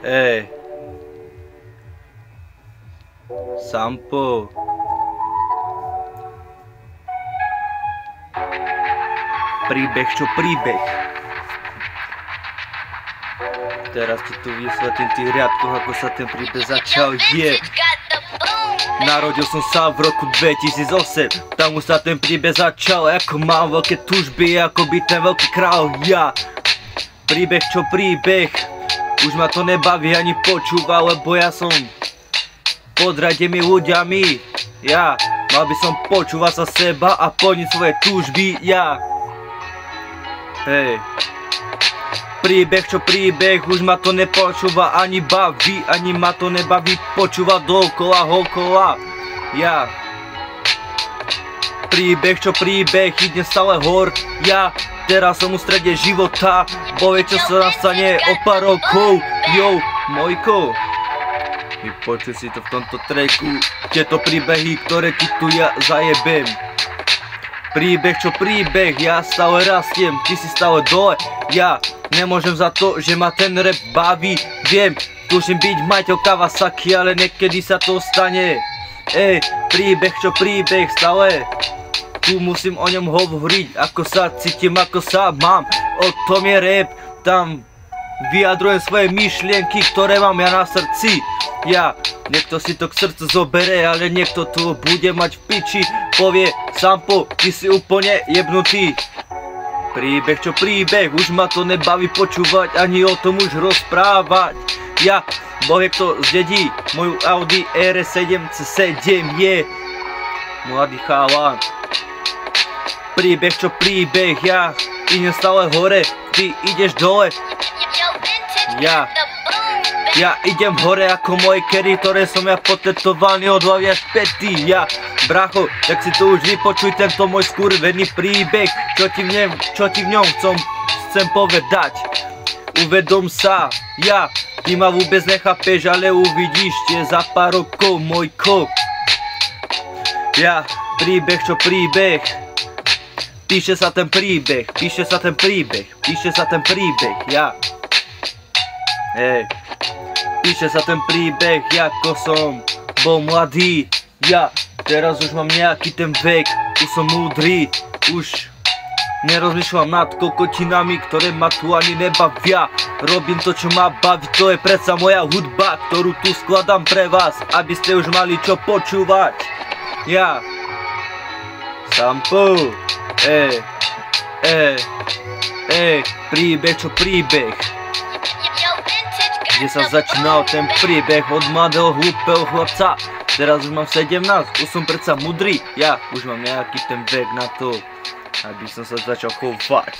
Ej. Sampo. Príbeh čo príbeh. Teraz ti tu vysvetlím tých riadkoch, ako sa ten príbeh začal. Narodil som sa v roku 2008, tam už sa ten príbeh začal. Ako mám veľké tužby, ako by ten veľký král. Ja. Príbeh čo príbeh. Už ma to nebaví ani počúva, lebo ja som pod radými ľuďami. Ja. Mal by som počúvať sa seba a plniť svoje túžby. Ja. Hej. Príbeh čo príbeh, už ma to nepočúva ani baví, ani ma to nebaví počúvať dookola, hokola. Ja. Príbeh čo príbeh, idem stále hor. Ja. Teraz som v strede života, bo vie čo sa nastane o pár rokov. Yo, Mojko, vypočuj si to v tomto tracku, tieto príbehy, ktoré ti tu ja zajebem. Príbeh čo príbeh, ja stále rastiem, ty si stále dole. Ja nemôžem za to, že ma ten rap baví. Viem, tužím byť majiteľ Kawasaki, ale niekedy sa to stane. Ej, príbeh čo príbeh, stále tu musím o ňom hovoriť, ako sa cítim, ako sa mám. O tom je rap, tam vyjadrujem svoje myšlienky, ktoré mám ja na srdci. Ja, niekto si to k srdcu zobere, ale niekto to bude mať v piči. Povie, Sampo, ty si úplne jebnutý. Príbeh čo príbeh, už ma to nebaví počúvať, ani o tom už rozprávať. Ja, boh kto zdedí moju Audi RS7 C7 je mladý chalan. Príbeh čo príbeh, ja idem stále hore, ty ideš dole. Ja idem hore ako moje kery, ktoré som ja potetovaný od hlavy až pety. Ja, bracho, tak si to už vypočuj tento môj skurvený príbeh. Čo ti v ňom chcem povedať. Uvedom sa, ja, ty ma vôbec nechápeš, ale uvidíš tie za pár rokov, Mojko. Ja, príbeh čo príbeh. Píše sa ten príbeh, píše sa ten príbeh, píše sa ten príbeh, ja. Hej. Píše sa ten príbeh, ako som bol mladý. Ja, teraz už mám nejaký ten vek, už som múdry. Už nerozmýšľam nad kokotinami, ktoré ma tu ani nebavia. Robím to, čo ma baví, to je predsa moja hudba, ktorú tu skladám pre vás, aby ste už mali čo počúvať. Ja. Sampo. Príbeh čo príbeh. Kde sa začínal ten príbeh od mladého hlúpeho chlapca. Teraz už mám 17, už som predsa mudrý. Ja už mám nejaký ten vek na to, aby som sa začal chovať.